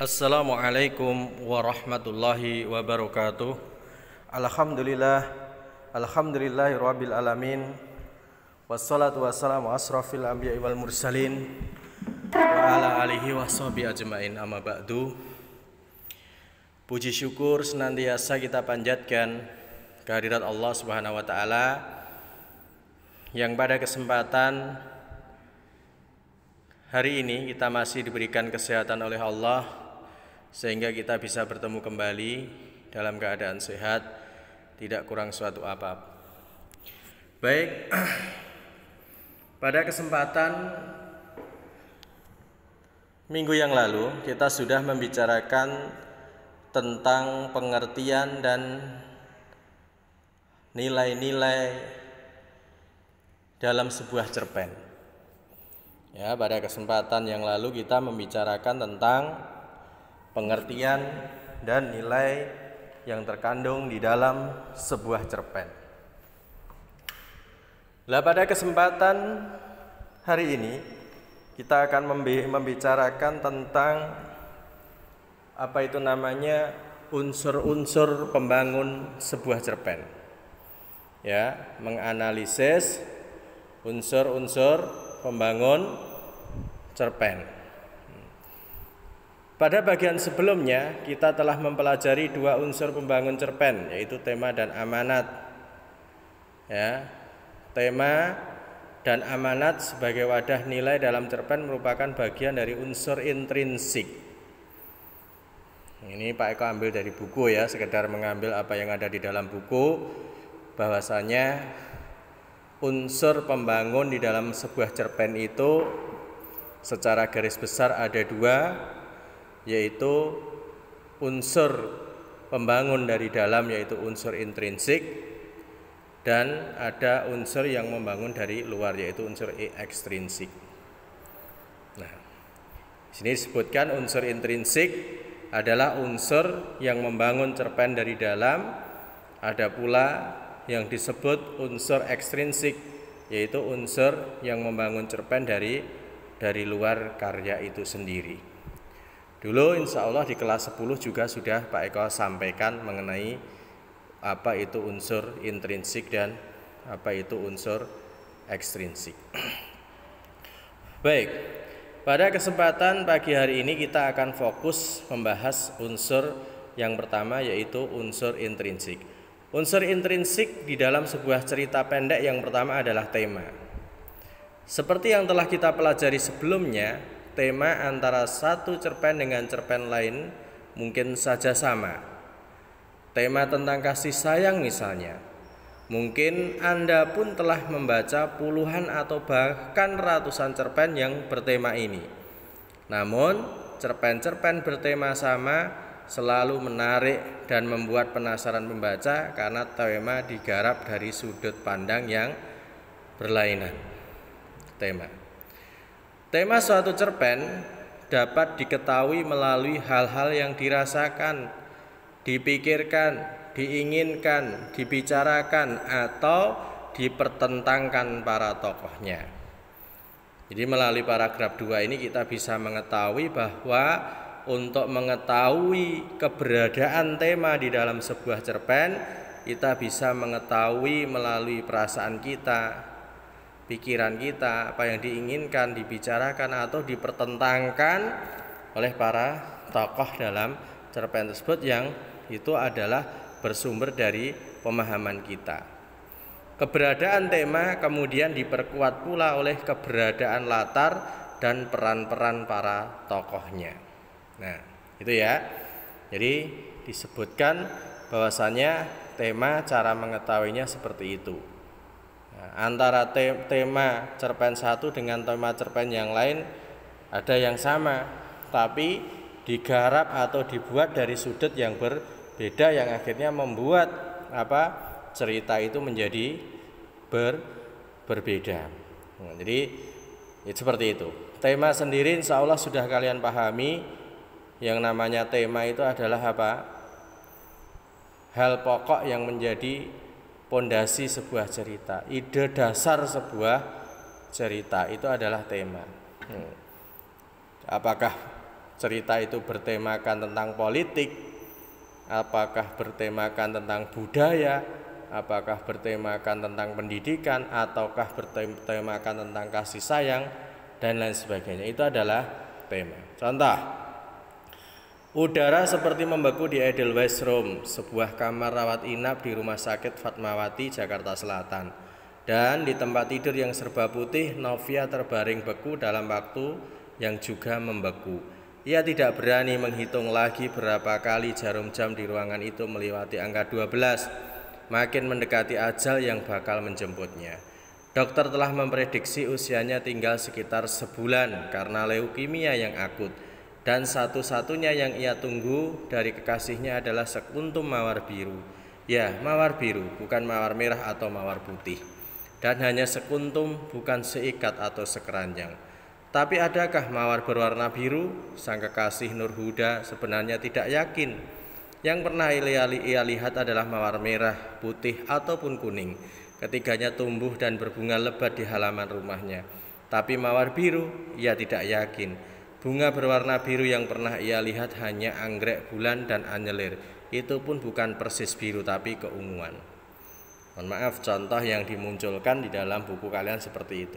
Assalamualaikum warahmatullahi wabarakatuh. Alhamdulillahi rabbil alamin. Wassalatu wassalamu asrafil anbiya'i wal mursalin wa ala alihi washabihi ajmain, amma ba'du. Puji syukur senantiasa kita panjatkan kehadirat Allah Subhanahu wa taala yang pada kesempatan hari ini kita masih diberikan kesehatan oleh Allah sehingga kita bisa bertemu kembali dalam keadaan sehat, tidak kurang suatu apa. Baik, pada kesempatan minggu yang lalu kita sudah membicarakan tentang pengertian dan nilai-nilai dalam sebuah cerpen. Ya, pada kesempatan yang lalu kita membicarakan tentang pengertian dan nilai yang terkandung di dalam sebuah cerpen. Pada kesempatan hari ini kita akan membicarakan tentang apa itu namanya unsur-unsur pembangun sebuah cerpen. Ya, menganalisis unsur-unsur pembangun cerpen. Pada bagian sebelumnya kita telah mempelajari dua unsur pembangun cerpen, yaitu tema dan amanat. Ya, tema dan amanat sebagai wadah nilai dalam cerpen merupakan bagian dari unsur intrinsik. Ini Pak Eko ambil dari buku ya, sekedar mengambil apa yang ada di dalam buku, bahwasanya unsur pembangun di dalam sebuah cerpen itu secara garis besar ada dua, yaitu unsur pembangun dari dalam, yaitu unsur intrinsik, dan ada unsur yang membangun dari luar, yaitu unsur ekstrinsik. Nah, di sini disebutkan unsur intrinsik adalah unsur yang membangun cerpen dari dalam. Ada pula yang disebut unsur ekstrinsik, yaitu unsur yang membangun cerpen dari luar karya itu sendiri. Dulu insya Allah di kelas 10 juga sudah Pak Eko sampaikan mengenai apa itu unsur intrinsik dan apa itu unsur ekstrinsik. Baik, pada kesempatan pagi hari ini kita akan fokus membahas unsur yang pertama, yaitu unsur intrinsik. Unsur intrinsik di dalam sebuah cerita pendek yang pertama adalah tema. Seperti yang telah kita pelajari sebelumnya, tema antara satu cerpen dengan cerpen lain mungkin saja sama. Tema tentang kasih sayang misalnya, mungkin Anda pun telah membaca puluhan atau bahkan ratusan cerpen yang bertema ini. Namun cerpen-cerpen bertema sama selalu menarik dan membuat penasaran pembaca karena tema digarap dari sudut pandang yang berlainan. Tema suatu cerpen dapat diketahui melalui hal-hal yang dirasakan, dipikirkan, diinginkan, dibicarakan, atau dipertentangkan para tokohnya. Jadi melalui paragraf 2 ini kita bisa mengetahui bahwa untuk mengetahui keberadaan tema di dalam sebuah cerpen, kita bisa mengetahui melalui perasaan kita, pikiran kita, apa yang diinginkan, dibicarakan atau dipertentangkan oleh para tokoh dalam cerpen tersebut, yang itu adalah bersumber dari pemahaman kita. Keberadaan tema kemudian diperkuat pula oleh keberadaan latar dan peran-peran para tokohnya. Nah, itu ya. Jadi disebutkan bahwasanya tema, cara mengetahuinya seperti itu. Antara tema cerpen satu dengan tema cerpen yang lain ada yang sama, tapi digarap atau dibuat dari sudut yang berbeda, yang akhirnya membuat cerita itu menjadi berbeda. Nah, jadi seperti itu. Tema sendiri insya Allah sudah kalian pahami. Yang namanya tema itu adalah hal pokok yang menjadi pondasi sebuah cerita, ide dasar sebuah cerita itu adalah tema. Apakah cerita itu bertemakan tentang politik, apakah bertemakan tentang budaya, apakah bertemakan tentang pendidikan, ataukah bertemakan tentang kasih sayang, dan lain sebagainya. Itu adalah tema. Contoh, udara seperti membeku di Edelweiss, Rome, sebuah kamar rawat inap di Rumah Sakit Fatmawati, Jakarta Selatan. Dan di tempat tidur yang serba putih, Novia terbaring beku dalam waktu yang juga membeku. Ia tidak berani menghitung lagi berapa kali jarum jam di ruangan itu melewati angka 12. Makin mendekati ajal yang bakal menjemputnya. Dokter telah memprediksi usianya tinggal sekitar sebulan karena leukemia yang akut. Dan satu-satunya yang ia tunggu dari kekasihnya adalah sekuntum mawar biru. Ya, mawar biru, bukan mawar merah atau mawar putih. Dan hanya sekuntum, bukan seikat atau sekeranjang. Tapi adakah mawar berwarna biru? Sang kekasih Nur Huda sebenarnya tidak yakin. Yang pernah ia lihat adalah mawar merah, putih, ataupun kuning. Ketiganya tumbuh dan berbunga lebat di halaman rumahnya. Tapi mawar biru, ia tidak yakin. Bunga berwarna biru yang pernah ia lihat hanya anggrek bulan dan anyelir. Itu pun bukan persis biru tapi keunguan. Mohon maaf, contoh yang dimunculkan di dalam buku kalian seperti itu.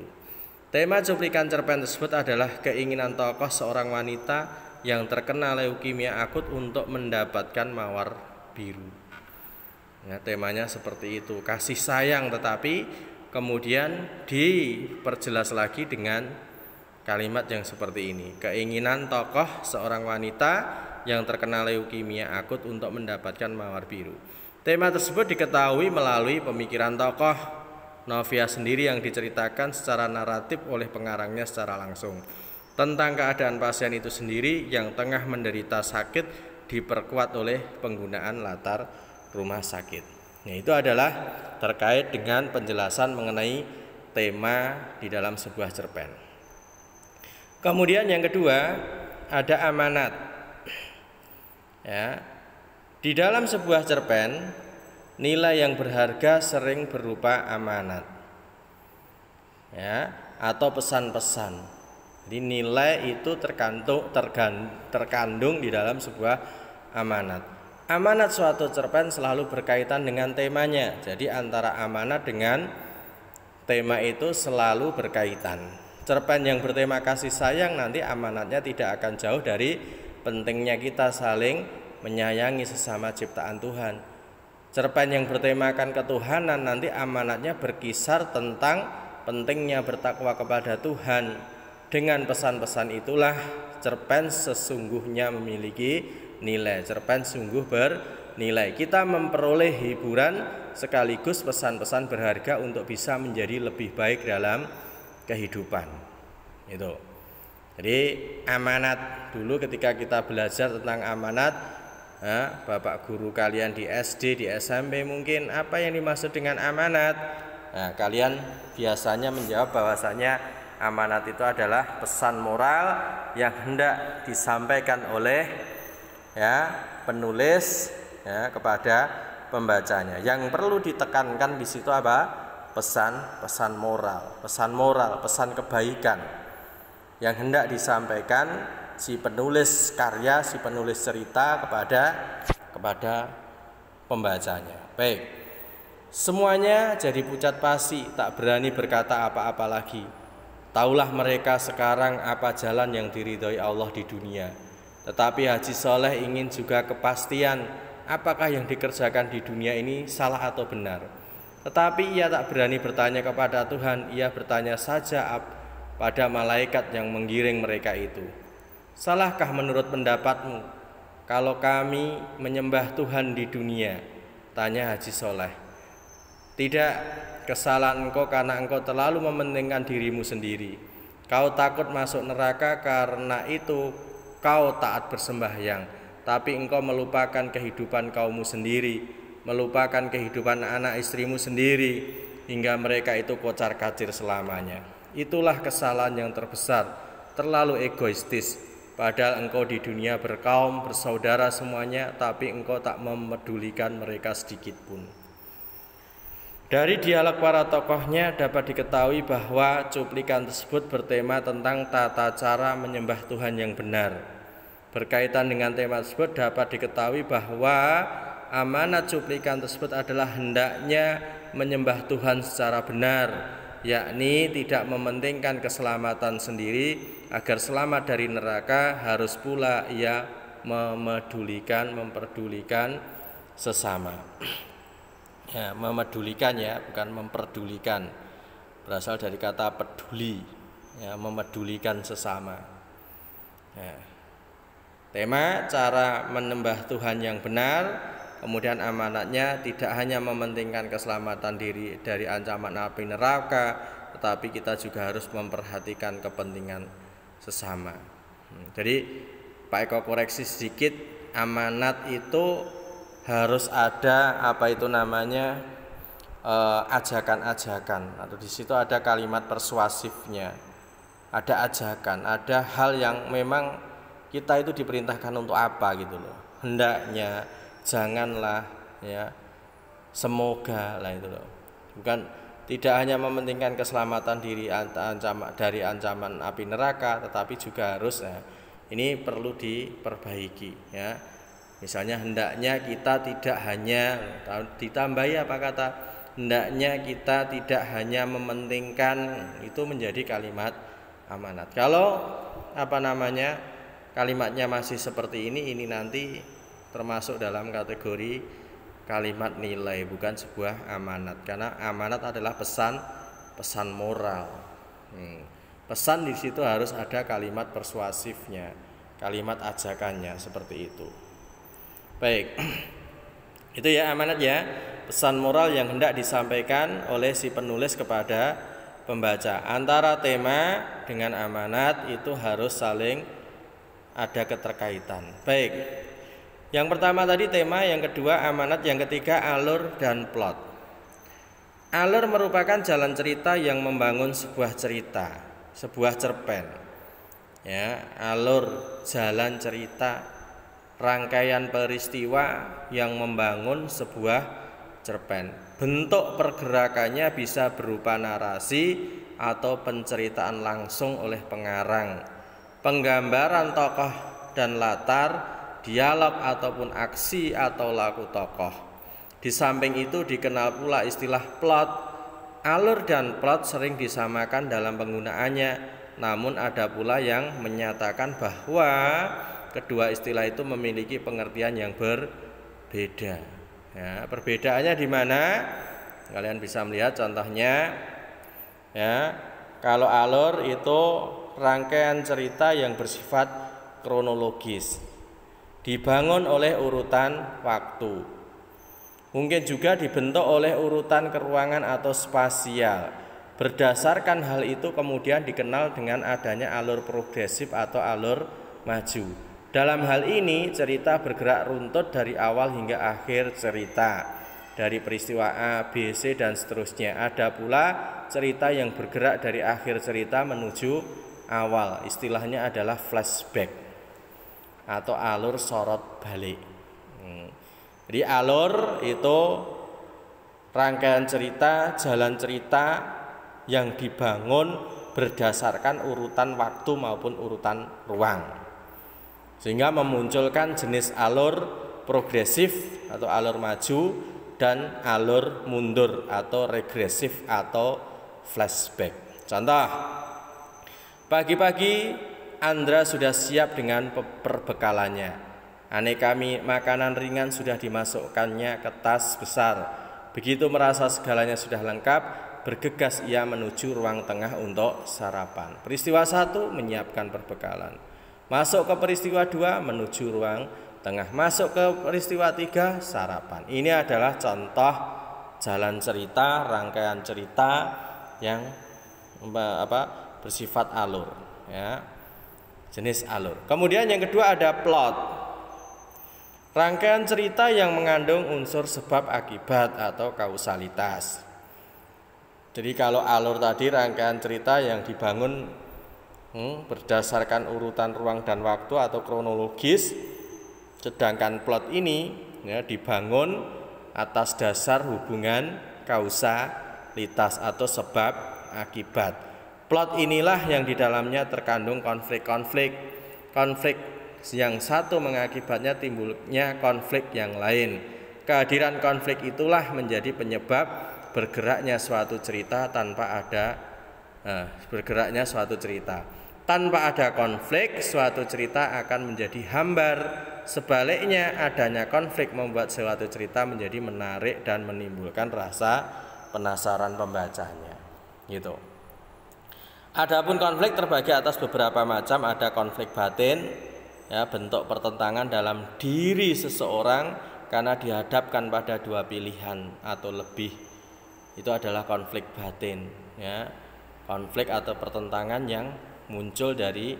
Tema cuplikan cerpen tersebut adalah keinginan tokoh seorang wanita yang terkena leukemia akut untuk mendapatkan mawar biru. Ya, temanya seperti itu, kasih sayang, tetapi kemudian diperjelas lagi dengan kalimat yang seperti ini. Keinginan tokoh seorang wanita yang terkena leukemia akut untuk mendapatkan mawar biru. Tema tersebut diketahui melalui pemikiran tokoh Novia sendiri yang diceritakan secara naratif oleh pengarangnya secara langsung. Tentang keadaan pasien itu sendiri yang tengah menderita sakit diperkuat oleh penggunaan latar rumah sakit. Nah, itu adalah terkait dengan penjelasan mengenai tema di dalam sebuah cerpen. Kemudian yang kedua ada amanat. Ya. Di dalam sebuah cerpen, nilai yang berharga sering berupa amanat, ya, atau pesan-pesan. Jadi nilai itu terkandung di dalam sebuah amanat. Amanat suatu cerpen selalu berkaitan dengan temanya. Jadi antara amanat dengan tema itu selalu berkaitan. Cerpen yang bertema kasih sayang nanti amanatnya tidak akan jauh dari pentingnya kita saling menyayangi sesama ciptaan Tuhan. Cerpen yang bertemakan ketuhanan nanti amanatnya berkisar tentang pentingnya bertakwa kepada Tuhan. Dengan pesan-pesan itulah cerpen sesungguhnya memiliki nilai. Cerpen sungguh bernilai. Kita memperoleh hiburan sekaligus pesan-pesan berharga untuk bisa menjadi lebih baik dalam kehidupan. Itu. Jadi amanat dulu ketika kita belajar tentang amanat, bapak guru kalian di SD, di SMP mungkin apa yang dimaksud dengan amanat? Nah, kalian biasanya menjawab bahwasanya amanat itu adalah pesan moral yang hendak disampaikan oleh penulis kepada pembacanya. Yang perlu ditekankan di situ apa? Pesan moral, pesan kebaikan yang hendak disampaikan si penulis karya, si penulis cerita kepada pembacanya. Baik, semuanya jadi pucat pasi, tak berani berkata apa-apa lagi. Taulah mereka sekarang apa jalan yang diridhoi Allah di dunia. Tetapi Haji Soleh ingin juga kepastian apakah yang dikerjakan di dunia ini salah atau benar. Tetapi ia tak berani bertanya kepada Tuhan, ia bertanya saja pada malaikat yang menggiring mereka itu. Salahkah menurut pendapatmu kalau kami menyembah Tuhan di dunia? Tanya Haji Soleh. Tidak, kesalahan engkau karena engkau terlalu mementingkan dirimu sendiri. Kau takut masuk neraka karena itu kau taat bersembahyang. Tapi engkau melupakan kehidupan kaummu sendiri, melupakan kehidupan anak istrimu sendiri, hingga mereka itu kocar-kacir selamanya. Itulah kesalahan yang terbesar, terlalu egoistis. Padahal engkau di dunia berkaum, bersaudara semuanya, tapi engkau tak memedulikan mereka sedikit pun. Dari dialog para tokohnya dapat diketahui bahwa cuplikan tersebut bertema tentang tata cara menyembah Tuhan yang benar. Berkaitan dengan tema tersebut dapat diketahui bahwa amanat cuplikan tersebut adalah hendaknya menyembah Tuhan secara benar, yakni tidak mementingkan keselamatan sendiri agar selamat dari neraka, harus pula ia memperdulikan sesama. Ya, memedulikan ya, bukan memperdulikan. Berasal dari kata peduli, ya, memedulikan sesama. Ya. Tema cara menyembah Tuhan yang benar, kemudian amanatnya tidak hanya mementingkan keselamatan diri dari ancaman api neraka, tetapi kita juga harus memperhatikan kepentingan sesama. Jadi Pak Eko koreksi sedikit, amanat itu harus ada ajakan-ajakan, atau di situ ada kalimat persuasifnya, ada ajakan, ada hal yang memang kita itu diperintahkan untuk apa gitu loh. Hendaknya, janganlah, ya, semoga lah itu loh. Bukan tidak hanya mementingkan keselamatan diri dari ancaman api neraka, tetapi juga harus, ya, ini perlu diperbaiki, ya. Misalnya hendaknya kita tidak hanya ditambahi apa kata, hendaknya kita tidak hanya mementingkan, itu menjadi kalimat amanat. Kalau kalimatnya masih seperti ini nanti termasuk dalam kategori kalimat nilai, bukan sebuah amanat, karena amanat adalah pesan moral. Pesan di situ harus ada kalimat persuasifnya, kalimat ajakannya, seperti itu. Baik, itu ya amanat ya, pesan moral yang hendak disampaikan oleh si penulis kepada pembaca. Antara tema dengan amanat itu harus saling ada keterkaitan. Baik, yang pertama tadi tema, yang kedua amanat, yang ketiga alur dan plot. Alur merupakan jalan cerita yang membangun sebuah cerita, sebuah cerpen. Ya, alur jalan cerita, rangkaian peristiwa yang membangun sebuah cerpen. Bentuk pergerakannya bisa berupa narasi atau penceritaan langsung oleh pengarang, penggambaran tokoh dan latar, dialog ataupun aksi atau laku tokoh. Di samping itu dikenal pula istilah plot. Alur dan plot sering disamakan dalam penggunaannya, namun ada pula yang menyatakan bahwa kedua istilah itu memiliki pengertian yang berbeda. Ya, perbedaannya di mana? Kalian bisa melihat contohnya. Ya, kalau alur itu rangkaian cerita yang bersifat kronologis, dibangun oleh urutan waktu, mungkin juga dibentuk oleh urutan keruangan atau spasial. Berdasarkan hal itu kemudian dikenal dengan adanya alur progresif atau alur maju. Dalam hal ini cerita bergerak runtut dari awal hingga akhir cerita, dari peristiwa A, B, C dan seterusnya. Ada pula cerita yang bergerak dari akhir cerita menuju awal, istilahnya adalah flashback atau alur sorot balik. Jadi alur itu rangkaian cerita, jalan cerita yang dibangun berdasarkan urutan waktu maupun urutan ruang, sehingga memunculkan jenis alur progresif atau alur maju dan alur mundur atau regresif atau flashback. Contoh, pagi-pagi Andra sudah siap dengan perbekalannya. Aneka makanan ringan sudah dimasukkannya ke tas besar. Begitu merasa segalanya sudah lengkap, bergegas ia menuju ruang tengah untuk sarapan. Peristiwa 1 menyiapkan perbekalan. Masuk ke peristiwa 2 menuju ruang tengah. Masuk ke peristiwa 3 sarapan. Ini adalah contoh jalan cerita, rangkaian cerita yang bersifat alur, ya, jenis alur. Kemudian yang kedua ada plot, rangkaian cerita yang mengandung unsur sebab akibat atau kausalitas. Jadi kalau alur tadi rangkaian cerita yang dibangun berdasarkan urutan ruang dan waktu atau kronologis, sedangkan plot ini, ya, dibangun atas dasar hubungan kausalitas atau sebab akibat. Plot inilah yang di dalamnya terkandung konflik yang satu mengakibatnya timbulnya konflik yang lain. Kehadiran konflik itulah menjadi penyebab bergeraknya suatu cerita tanpa ada Tanpa ada konflik, suatu cerita akan menjadi hambar. Sebaliknya, adanya konflik membuat suatu cerita menjadi menarik dan menimbulkan rasa penasaran pembacanya. Gitu. Adapun konflik terbagi atas beberapa macam. Ada konflik batin, ya, bentuk pertentangan dalam diri seseorang karena dihadapkan pada dua pilihan atau lebih. Itu adalah konflik batin, ya. Konflik atau pertentangan yang muncul dari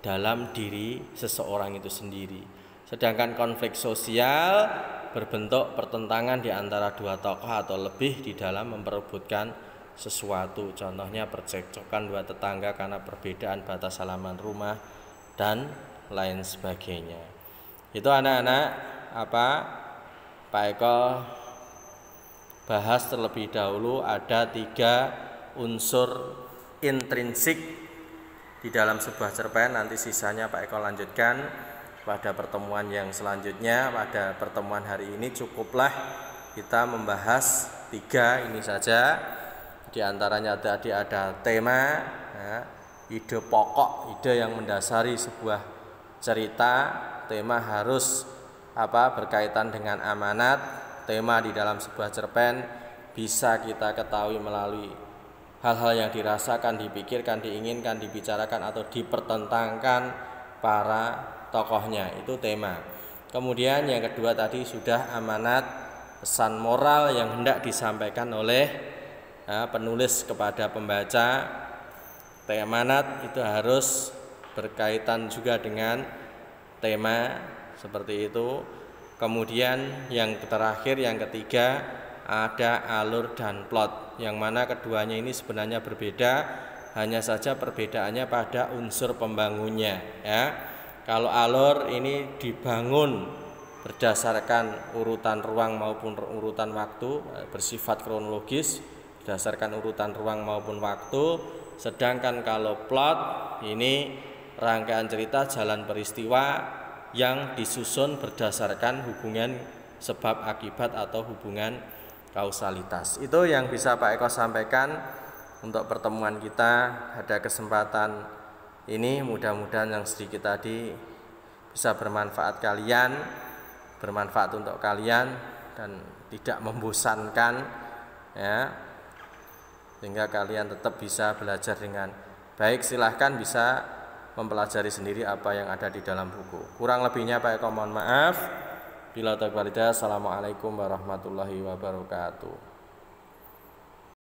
dalam diri seseorang itu sendiri. Sedangkan konflik sosial berbentuk pertentangan di antara dua tokoh atau lebih di dalam memperebutkan sesuatu. Contohnya percekcokan dua tetangga karena perbedaan batas halaman rumah dan lain sebagainya. Itu anak-anak Pak Eko bahas terlebih dahulu. Ada 3 unsur intrinsik di dalam sebuah cerpen. Nanti sisanya Pak Eko lanjutkan pada pertemuan yang selanjutnya. Pada pertemuan hari ini cukuplah kita membahas 3 ini saja. Di antaranya tadi ada tema, ya, ide pokok, ide yang mendasari sebuah cerita. Tema harus berkaitan dengan amanat. Tema di dalam sebuah cerpen bisa kita ketahui melalui hal-hal yang dirasakan, dipikirkan, diinginkan, dibicarakan atau dipertentangkan para tokohnya. Itu tema. Kemudian yang kedua tadi sudah amanat, pesan moral yang hendak disampaikan oleh penulis kepada pembaca. Amanat itu harus berkaitan juga dengan tema seperti itu. Kemudian yang terakhir, yang ketiga, ada alur dan plot, yang mana keduanya ini sebenarnya berbeda, hanya saja perbedaannya pada unsur pembangunnya, ya. Kalau alur ini dibangun berdasarkan urutan ruang maupun urutan waktu, bersifat kronologis berdasarkan urutan ruang maupun waktu. Sedangkan kalau plot ini rangkaian cerita jalan peristiwa yang disusun berdasarkan hubungan sebab akibat atau hubungan kausalitas. Itu yang bisa Pak Eko sampaikan untuk pertemuan kita pada kesempatan ini. Mudah-mudahan yang sedikit tadi bisa bermanfaat untuk kalian dan tidak membosankan, ya, sehingga kalian tetap bisa belajar dengan baik. Silahkan bisa mempelajari sendiri apa yang ada di dalam buku. Kurang lebihnya Pak Eko mohon maaf. Bila taufiq wal hidayah. Assalamualaikum warahmatullahi wabarakatuh.